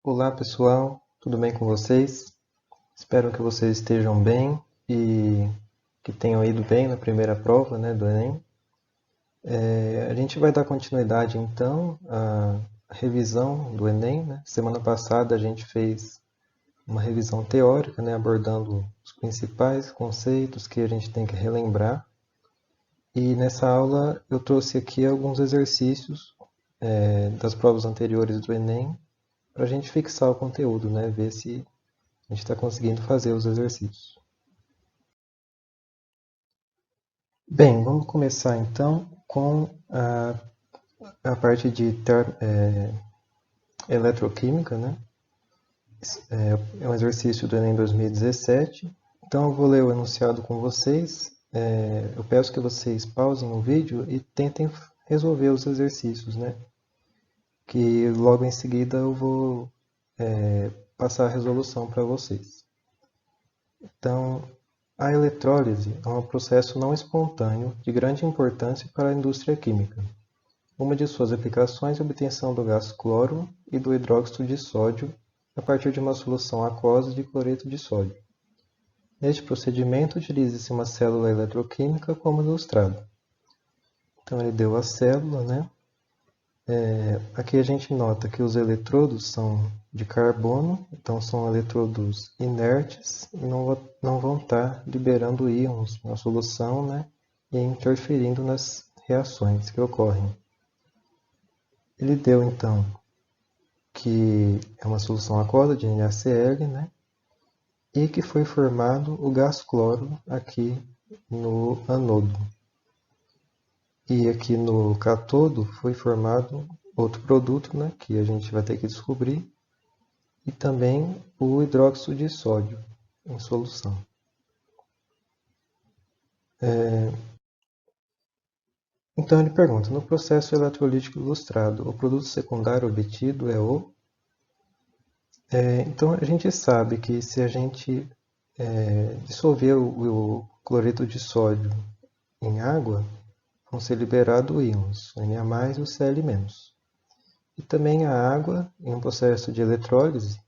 Olá pessoal, tudo bem com vocês? Espero que vocês estejam bem e que tenham ido bem na primeira prova, do Enem. A gente vai dar continuidade então à revisão do Enem, né? Semana passada a gente fez uma revisão teórica, abordando os principais conceitos que a gente tem que relembrar. E nessa aula eu trouxe aqui alguns exercícios das provas anteriores do Enem para a gente fixar o conteúdo, ver se a gente está conseguindo fazer os exercícios. Bem, vamos começar então com a parte de eletroquímica, né? É um exercício do Enem 2017. Então eu vou ler o enunciado com vocês. Eu peço que vocês pausem o vídeo e tentem resolver os exercícios, né? Que logo em seguida eu vou passar a resolução para vocês. Então, a eletrólise é um processo não espontâneo de grande importância para a indústria química. Uma de suas aplicações é a obtenção do gás cloro e do hidróxido de sódio a partir de uma solução aquosa de cloreto de sódio. Neste procedimento, utiliza-se uma célula eletroquímica como ilustrado. Então, ele deu a célula, né? Aqui a gente nota que os eletrodos são de carbono, então são eletrodos inertes e não vão estar liberando íons na solução, né, e interferindo nas reações que ocorrem. Ele deu então que é uma solução aquosa de NaCl, né, e que foi formado o gás cloro aqui no anodo. E aqui no cátodo foi formado outro produto, né, que a gente vai ter que descobrir, e também o hidróxido de sódio em solução. Então ele pergunta, no processo eletrolítico ilustrado, o produto secundário obtido é o... Então a gente sabe que se a gente dissolver o cloreto de sódio em água, vão ser liberados íons, o Na+, e o Cl-. E também a água, em um processo de eletrólise,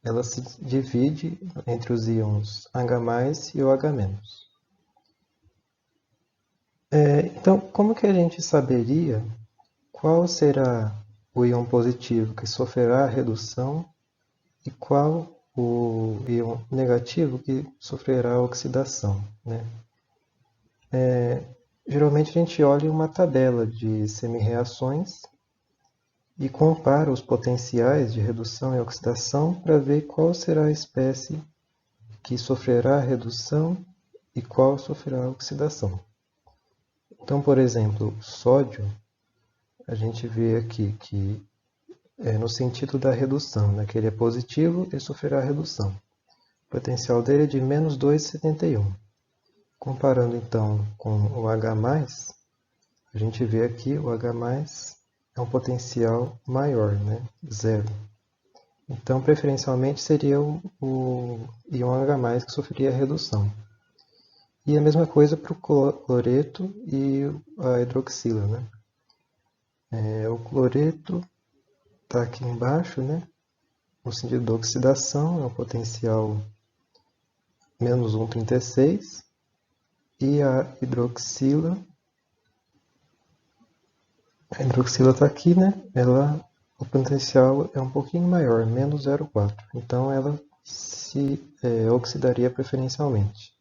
ela se divide entre os íons H+, e o H-. Então, como que a gente saberia qual será o íon positivo que sofrerá a redução e qual o íon negativo que sofrerá a oxidação, né? Geralmente a gente olha uma tabela de semi-reações e compara os potenciais de redução e oxidação para ver qual será a espécie que sofrerá a redução e qual sofrerá a oxidação. Então, por exemplo, o sódio, a gente vê aqui que é no sentido da redução, né, que ele é positivo e sofrerá a redução. O potencial dele é de menos 2,71. Comparando então com o H+, a gente vê aqui o H+, é um potencial maior, né, 0. Então, preferencialmente, seria o íon H+, que sofreria a redução. E a mesma coisa para o cloreto e a hidroxila, né? O cloreto está aqui embaixo, né? No sentido da oxidação, é um potencial menos 1,36. E a hidroxila está aqui, né? O potencial é um pouquinho maior, menos 0,4. Então ela se oxidaria preferencialmente.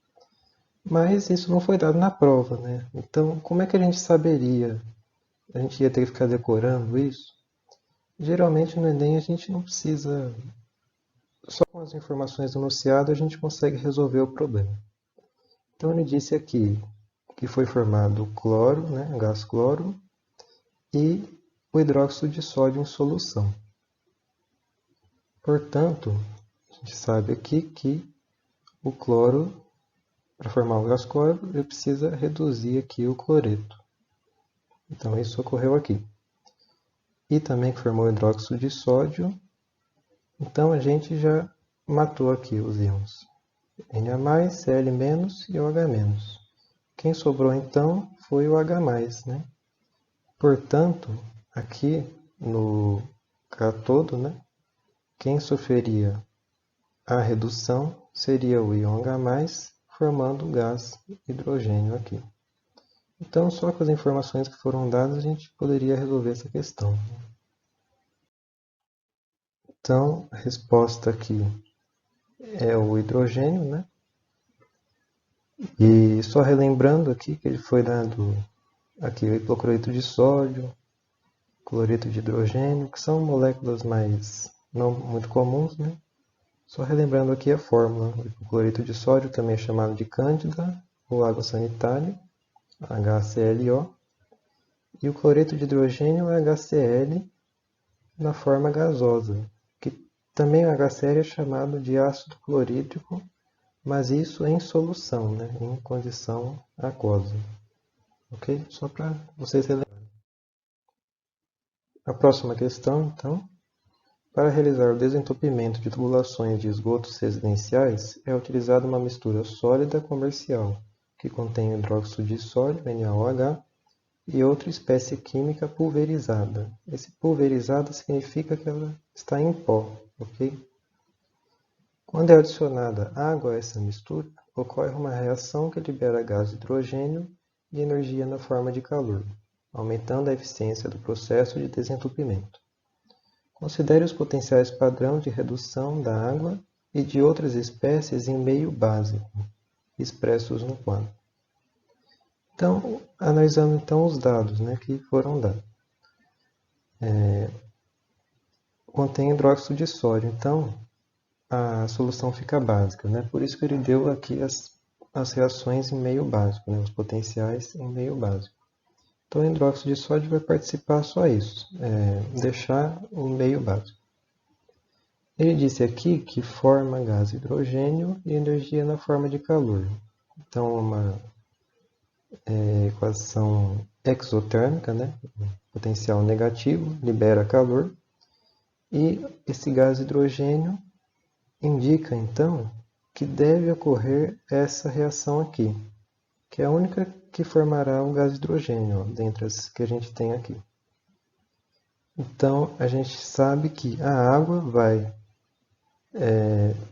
Mas isso não foi dado na prova, né? Então, como é que a gente saberia? A gente ia ter que ficar decorando isso? Geralmente no Enem a gente não precisa... Só com as informações do enunciado a gente consegue resolver o problema. Então ele disse aqui que foi formado o cloro, né, gás cloro, e o hidróxido de sódio em solução. Portanto, a gente sabe aqui que o cloro, para formar o gás cloro, ele precisa reduzir aqui o cloreto. Então isso ocorreu aqui. E também que formou o hidróxido de sódio. Então a gente já matou aqui os íons Na+, Cl- e OH-. Quem sobrou então foi o H+, né? Portanto, aqui no cátodo, né, quem sofreria a redução seria o íon H+, formando o gás hidrogênio aqui. Então, só com as informações que foram dadas, a gente poderia resolver essa questão. Então, a resposta aqui é o hidrogênio, né? E só relembrando aqui que ele foi dado aqui o hipoclorito de sódio, cloreto de hidrogênio, que são moléculas mais não muito comuns, né? Só relembrando aqui a fórmula. O hipoclorito de sódio também é chamado de cândida ou água sanitária, HClO. E o cloreto de hidrogênio é HCl na forma gasosa, que também o HCl é chamado de ácido clorídrico, mas isso em solução, né? Em condição aquosa. Ok? Só para vocês relembrarem. A próxima questão, então. Para realizar o desentupimento de tubulações de esgotos residenciais, é utilizada uma mistura sólida comercial, que contém hidróxido de sódio, NaOH, e outra espécie química pulverizada. Esse pulverizada significa que ela está em pó, ok? Quando é adicionada água a essa mistura, ocorre uma reação que libera gás de hidrogênio e energia na forma de calor, aumentando a eficiência do processo de desentupimento. Considere os potenciais padrão de redução da água e de outras espécies em meio básico, expressos no quadro. Então, analisando então os dados, né, que foram dados. Contém hidróxido de sódio, então a solução fica básica, né? Por isso que ele deu aqui as reações em meio básico, né? Os potenciais em meio básico. Então, o hidróxido de sódio vai participar só isso, deixar o meio básico. Ele disse aqui que forma gás hidrogênio e energia na forma de calor. Então, uma equação exotérmica, né? Potencial negativo, libera calor. E esse gás hidrogênio indica, então, que deve ocorrer essa reação aqui, que é a única que formará o gás hidrogênio, ó, dentre as que a gente tem aqui. Então, a gente sabe que a água vai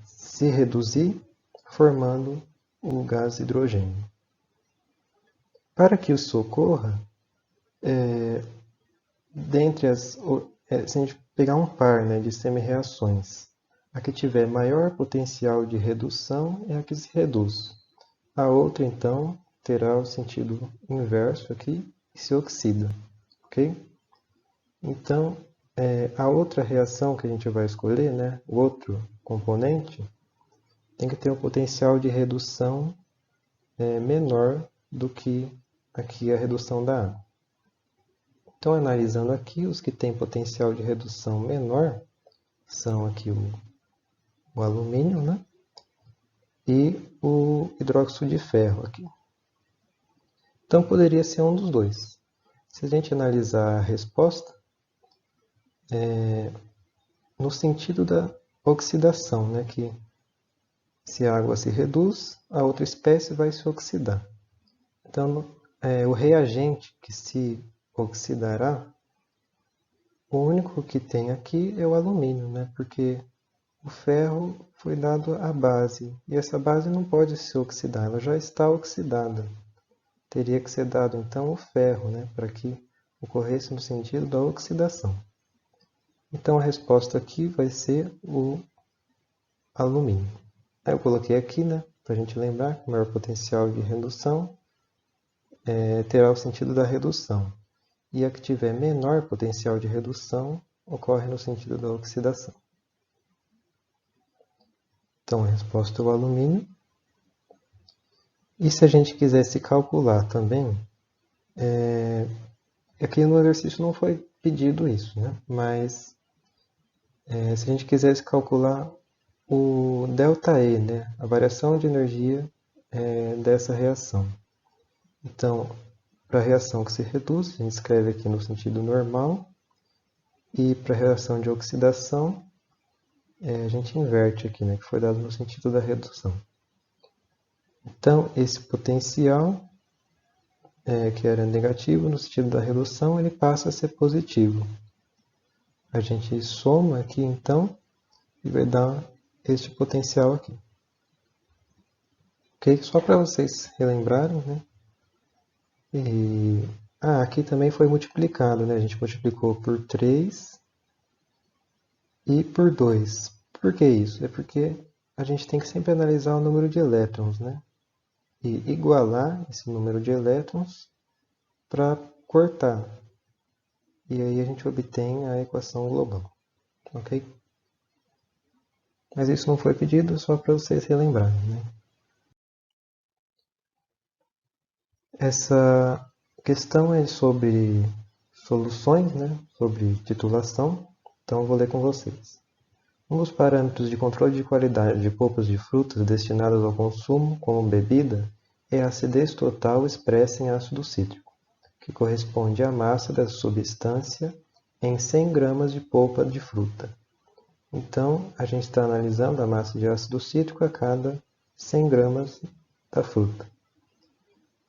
se reduzir, formando o gás hidrogênio. Para que isso ocorra, se a gente pegar um par, né, de semi-reações, a que tiver maior potencial de redução é a que se reduz. A outra, então, terá o sentido inverso aqui e se oxida. Ok? Então, a outra reação que a gente vai escolher, né, o outro componente, tem que ter um potencial de redução menor do que aqui a redução da água. Então, analisando aqui, os que têm potencial de redução menor são aqui o alumínio, né? E o hidróxido de ferro aqui. Então, poderia ser um dos dois. Se a gente analisar a resposta, no sentido da oxidação, né? Que se a água se reduz, a outra espécie vai se oxidar. Então, o reagente que se oxidará, o único que tem aqui é o alumínio, né? Porque o ferro foi dado à base, e essa base não pode se oxidar, ela já está oxidada. Teria que ser dado então o ferro, né? Para que ocorresse no sentido da oxidação. Então a resposta aqui vai ser o alumínio. Aí eu coloquei aqui, né? Para a gente lembrar que o maior potencial de redução terá o sentido da redução. E a que tiver menor potencial de redução ocorre no sentido da oxidação. Então, a resposta é o alumínio. E se a gente quisesse calcular também, aqui no exercício não foi pedido isso, né? Mas se a gente quisesse calcular o ΔE, né? A variação de energia dessa reação. Então, para a reação que se reduz, a gente escreve aqui no sentido normal, e para a reação de oxidação, a gente inverte aqui, né? Que foi dado no sentido da redução. Então, esse potencial, que era negativo, no sentido da redução, ele passa a ser positivo. A gente soma aqui, então, e vai dar este potencial aqui. Ok? Só para vocês relembrarem, né? Aqui também foi multiplicado, né? A gente multiplicou por 3 e por 2. Por que isso? É porque a gente tem que sempre analisar o número de elétrons, né? E igualar esse número de elétrons para cortar. E aí a gente obtém a equação global. Ok? Mas isso não foi pedido, só para vocês relembrarem, né? Essa questão é sobre soluções, né? Sobre titulação. Então eu vou ler com vocês. Um dos parâmetros de controle de qualidade de polpas de frutas destinadas ao consumo como bebida é a acidez total expressa em ácido cítrico, que corresponde à massa da substância em 100 gramas de polpa de fruta. Então, a gente está analisando a massa de ácido cítrico a cada 100 gramas da fruta.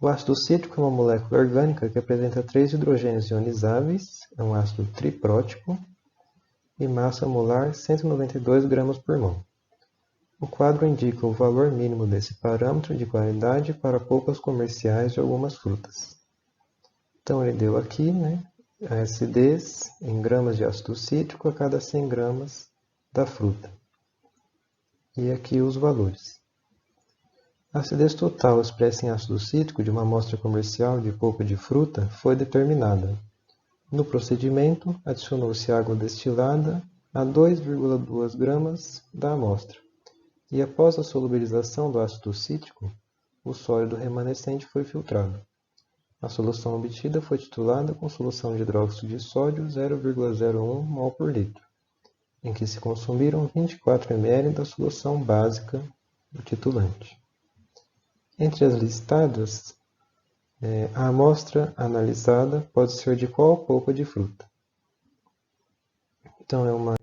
O ácido cítrico é uma molécula orgânica que apresenta 3 hidrogênios ionizáveis, é um ácido triprótico, e massa molar 192 gramas por mol. O quadro indica o valor mínimo desse parâmetro de qualidade para polpas comerciais de algumas frutas. Então ele deu aqui, né, a acidez em gramas de ácido cítrico a cada 100 gramas da fruta. E aqui os valores. A acidez total expressa em ácido cítrico de uma amostra comercial de polpa de fruta foi determinada. No procedimento, adicionou-se água destilada a 2,2 gramas da amostra, e após a solubilização do ácido cítrico, o sólido remanescente foi filtrado. A solução obtida foi titulada com solução de hidróxido de sódio 0,01 mol por litro, em que se consumiram 24 ml da solução básica do titulante. Entre as listadas, a amostra analisada pode ser de qual polpa de fruta. Então, é uma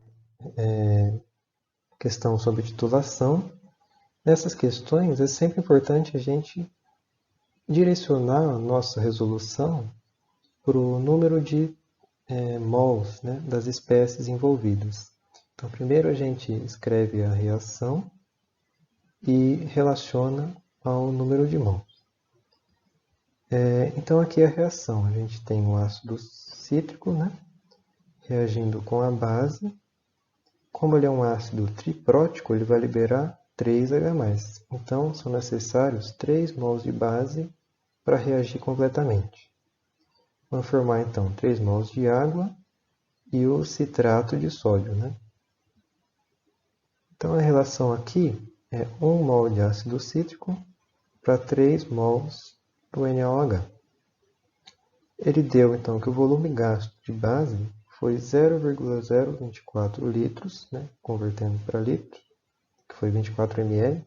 questão sobre titulação. Nessas questões, é sempre importante a gente direcionar a nossa resolução para o número de mols, né, das espécies envolvidas. Então, primeiro a gente escreve a reação e relaciona ao número de mols. Então, aqui é a reação. A gente tem o ácido cítrico, né, reagindo com a base. Como ele é um ácido triprótico, ele vai liberar 3H+. Então, são necessários 3 mols de base para reagir completamente. Vão formar, então, 3 mols de água e o citrato de sódio, né? Então, a relação aqui é 1 mol de ácido cítrico para 3 mols do NaOH. Ele deu, então, que o volume gasto de base foi 0,024 litros, né? Convertendo para litros, que foi 24 ml,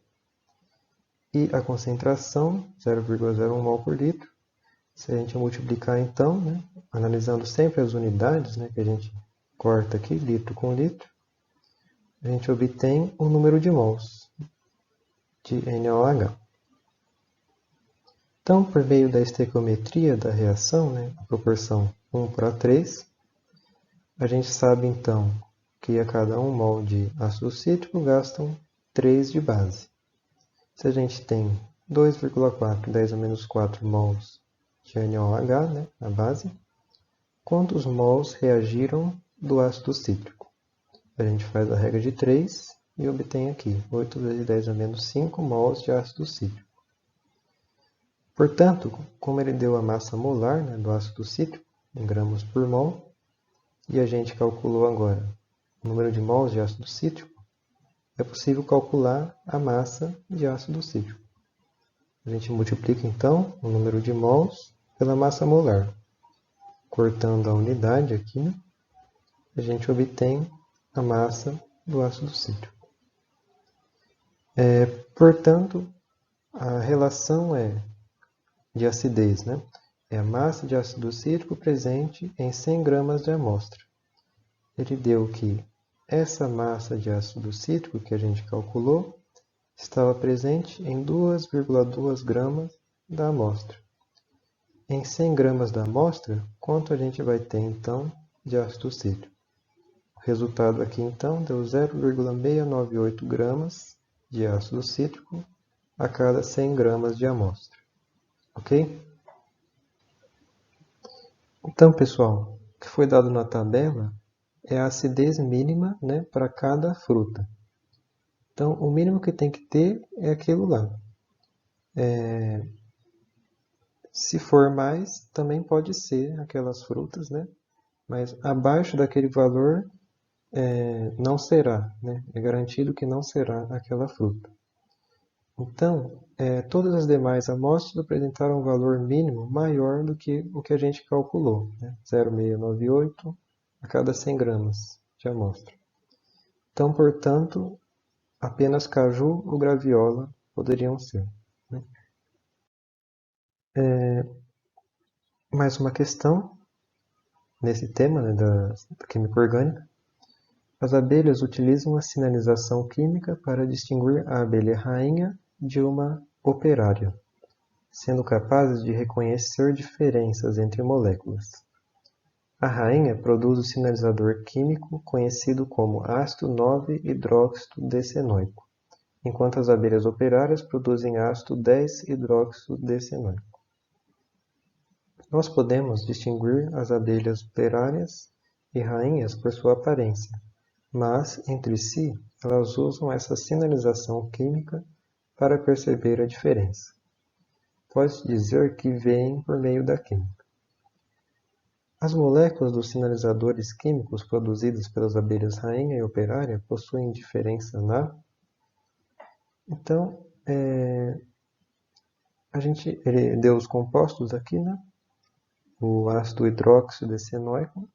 e a concentração, 0,01 mol por litro. Se a gente multiplicar, então, né, analisando sempre as unidades, né, que a gente corta aqui, litro com litro, a gente obtém o número de mols de NaOH. Então, por meio da estequiometria da reação, né, a proporção 1:3, a gente sabe, então, que a cada 1 mol de ácido cítrico gastam 3 de base. Se a gente tem 2,4 10 a menos 4 mols de NaOH, né, a base, quantos mols reagiram do ácido cítrico? A gente faz a regra de 3 e obtém aqui 8 vezes 10 a menos 5 mols de ácido cítrico. Portanto, como ele deu a massa molar, né, do ácido cítrico, em gramas por mol, e a gente calculou agora o número de mols de ácido cítrico, é possível calcular a massa de ácido cítrico. A gente multiplica, então, o número de mols pela massa molar. Cortando a unidade aqui, né, a gente obtém a massa do ácido cítrico. Portanto, a relação é de acidez, né? É a massa de ácido cítrico presente em 100 gramas de amostra. Ele deu que essa massa de ácido cítrico que a gente calculou estava presente em 2,2 gramas da amostra. Em 100 gramas da amostra, quanto a gente vai ter, então, de ácido cítrico? resultado aqui então deu 0,698 gramas de ácido cítrico a cada 100 gramas de amostra. Ok? Então, pessoal, o que foi dado na tabela é a acidez mínima, né, para cada fruta. Então, o mínimo que tem que ter é aquilo lá. Se for mais, também pode ser aquelas frutas, né? Mas abaixo daquele valor não será, né? É garantido que não será aquela fruta. Então, todas as demais amostras apresentaram um valor mínimo maior do que o que a gente calculou, né? 0,698 a cada 100 gramas de amostra. Então, portanto, apenas caju ou graviola poderiam ser, né? Mais uma questão nesse tema, né, da química orgânica. As abelhas utilizam a sinalização química para distinguir a abelha rainha de uma operária, sendo capazes de reconhecer diferenças entre moléculas. A rainha produz o sinalizador químico conhecido como ácido 9-hidroxidecenoico, enquanto as abelhas operárias produzem ácido 10-hidroxidecenoico. Nós podemos distinguir as abelhas operárias e rainhas por sua aparência, mas, entre si, elas usam essa sinalização química para perceber a diferença. Pode-se dizer que veem por meio da química. As moléculas dos sinalizadores químicos produzidos pelas abelhas rainha e operária possuem diferença na... Então, ele deu os compostos aqui, né? O ácido hidroxidecenoico,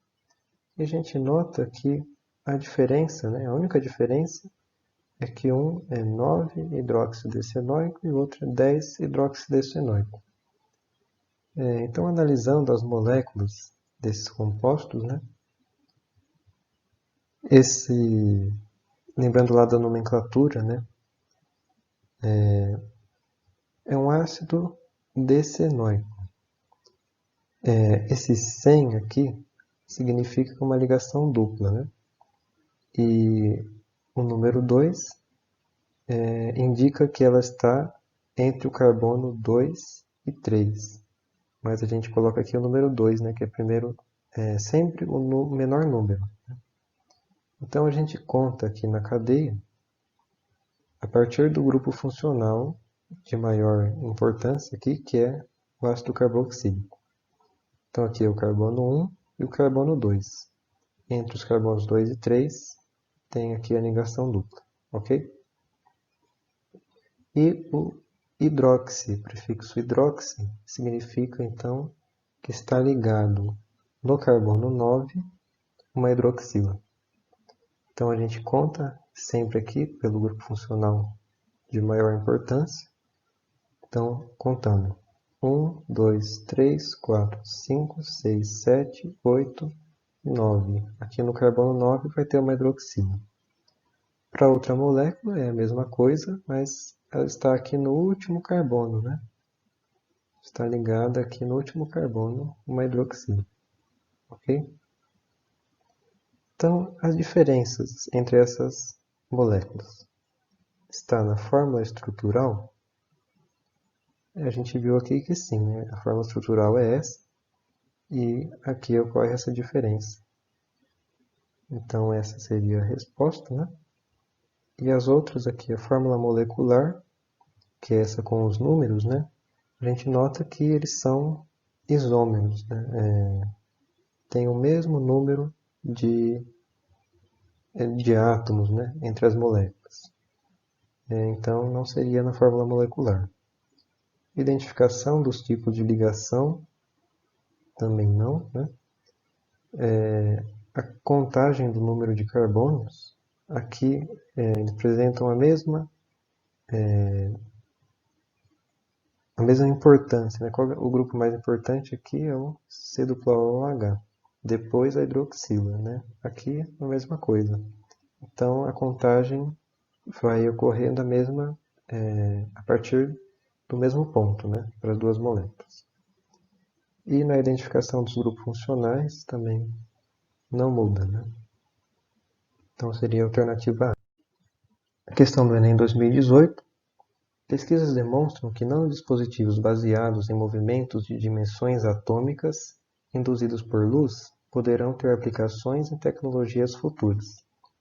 e a gente nota que a diferença, né? A única diferença é que um é 9-hidroxidecenoico e o outro é 10-hidroxidecenoico. Então, analisando as moléculas desses compostos, né? Lembrando lá da nomenclatura, né? É um ácido decenoico. Esse 100 aqui significa uma ligação dupla, né? E o número 2 indica que ela está entre o carbono 2 e 3. Mas a gente coloca aqui o número 2, né? Que é sempre o menor número. Então a gente conta aqui na cadeia a partir do grupo funcional de maior importância aqui, que é o ácido carboxílico. Então aqui é o carbono 1 e o carbono 2. Entre os carbonos 2 e 3 tem aqui a ligação dupla, ok? E o prefixo hidroxi, significa então que está ligado no carbono 9 uma hidroxila. Então a gente conta sempre aqui pelo grupo funcional de maior importância. Então, contando. 1, 2, 3, 4, 5, 6, 7, 8, 9. Aqui no carbono 9 vai ter uma hidroxila. Para outra molécula é a mesma coisa, mas ela está aqui no último carbono, né? Está ligada aqui no último carbono uma hidroxila. Ok? Então, as diferenças entre essas moléculas está na fórmula estrutural. A gente viu aqui que sim, né? A fórmula estrutural é essa, e aqui ocorre essa diferença. Então, essa seria a resposta, né? E as outras aqui, a fórmula molecular, que é essa com os números, né? A gente nota que eles são isômeros, né? Tem o mesmo número de átomos, né? Entre as moléculas. Então, não seria na fórmula molecular. Identificação dos tipos de ligação, também não, né? A contagem do número de carbonos, aqui eles apresentam a mesma importância, né? O grupo mais importante aqui é o C-OH, depois a hidroxila, né? Aqui a mesma coisa. Então a contagem vai ocorrendo a partir do mesmo ponto, né? Para as duas moléculas. E na identificação dos grupos funcionais também não muda, né? Então seria a alternativa A. A questão do Enem 2018. Pesquisas demonstram que nanodispositivos baseados em movimentos de dimensões atômicas induzidos por luz poderão ter aplicações em tecnologias futuras,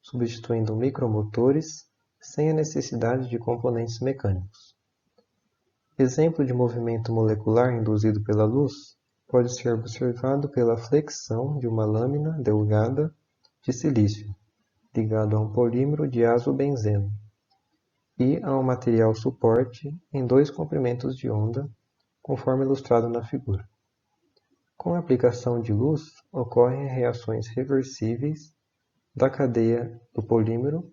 substituindo micromotores sem a necessidade de componentes mecânicos. Exemplo de movimento molecular induzido pela luz pode ser observado pela flexão de uma lâmina delgada de silício, ligado a um polímero de azobenzeno, e a um material suporte em 2 comprimentos de onda, conforme ilustrado na figura. Com a aplicação de luz, ocorrem reações reversíveis da cadeia do polímero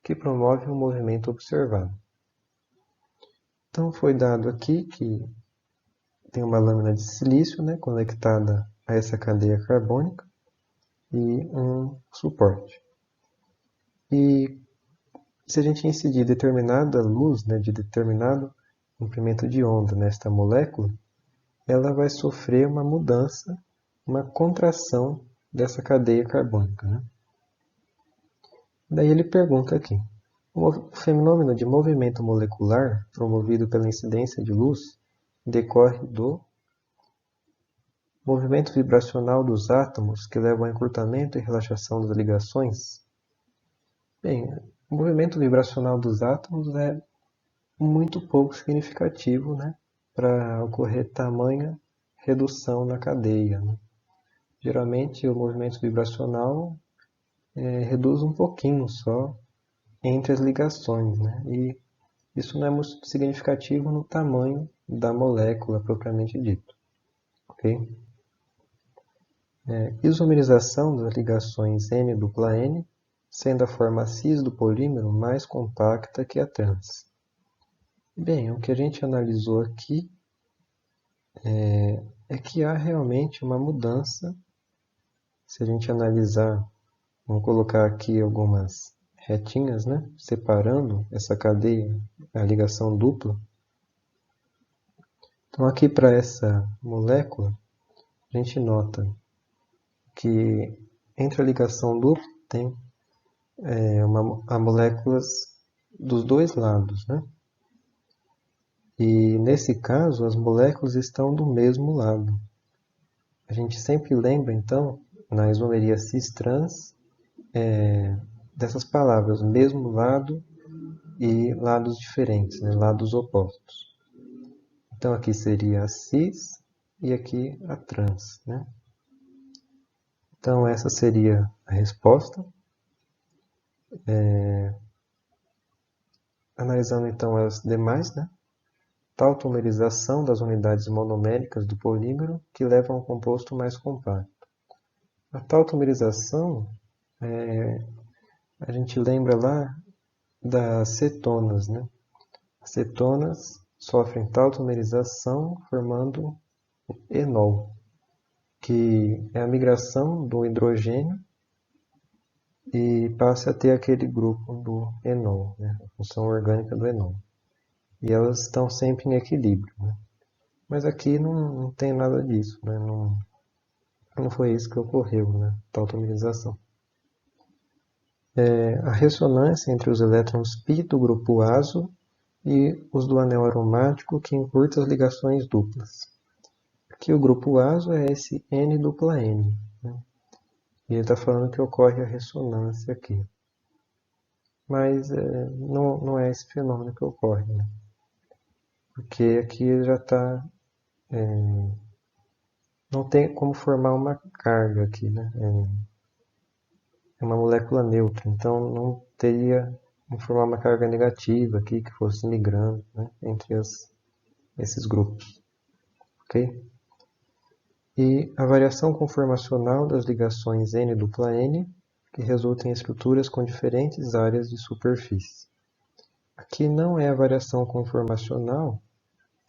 que promovem o movimento observado. Então foi dado aqui que tem uma lâmina de silício, né, conectada a essa cadeia carbônica e um suporte. E se a gente incidir determinada luz, né, de determinado comprimento de onda nesta molécula, ela vai sofrer uma mudança, uma contração dessa cadeia carbônica, né? Daí ele pergunta aqui, o fenômeno de movimento molecular promovido pela incidência de luz decorre do movimento vibracional dos átomos que leva ao encurtamento e relaxação das ligações? Bem, o movimento vibracional dos átomos é muito pouco significativo, né, para ocorrer tamanha redução na cadeia, né? Geralmente o movimento vibracional reduz um pouquinho só entre as ligações, né? E isso não é muito significativo no tamanho da molécula propriamente dito, ok? Isomerização das ligações N-dupla-N, sendo a forma cis do polímero mais compacta que a trans. Bem, o que a gente analisou aqui é que há realmente uma mudança. Se a gente analisar, vamos colocar aqui algumas retinhas, né, separando essa cadeia, a ligação dupla. Então aqui para essa molécula, a gente nota que entre a ligação dupla tem moléculas dos dois lados, né? E nesse caso, as moléculas estão do mesmo lado. A gente sempre lembra, então, na isomeria cis-trans, dessas palavras, mesmo lado e lados diferentes, né? Lados opostos. Então aqui seria a cis e aqui a trans, né? Então essa seria a resposta. Analisando então as demais, né? Tautomerização das unidades monoméricas do polímero que levam a um composto mais compacto. A tautomerização, a gente lembra lá das cetonas, né? As cetonas sofrem tautomerização formando o enol, que é a migração do hidrogênio e passa a ter aquele grupo do enol, né? A função orgânica do enol. E elas estão sempre em equilíbrio, né? Mas aqui não tem nada disso, né? Não foi isso que ocorreu, né? Tautomerização. A ressonância entre os elétrons π do grupo azo e os do anel aromático que encurta as ligações duplas. Aqui o grupo azo é esse N-dupla-N, né? E ele está falando que ocorre a ressonância aqui. Mas não é esse fenômeno que ocorre, né? Porque aqui ele já está... não tem como formar uma carga aqui, né? É uma molécula neutra, então não teria como formar uma carga negativa aqui que fosse migrando, né, entre esses grupos, ok? E a variação conformacional das ligações N-dupla-N, que resulta em estruturas com diferentes áreas de superfície. Aqui não é a variação conformacional,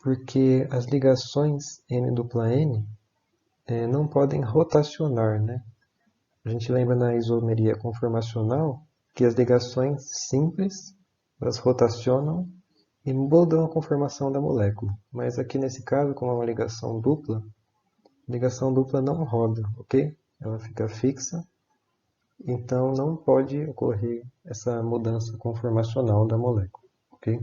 porque as ligações N-dupla-N não podem rotacionar, né? A gente lembra na isomeria conformacional que as ligações simples, elas rotacionam e mudam a conformação da molécula. Mas aqui nesse caso, como é uma ligação dupla, a ligação dupla não roda, ok? Ela fica fixa então não pode ocorrer essa mudança conformacional da molécula, ok?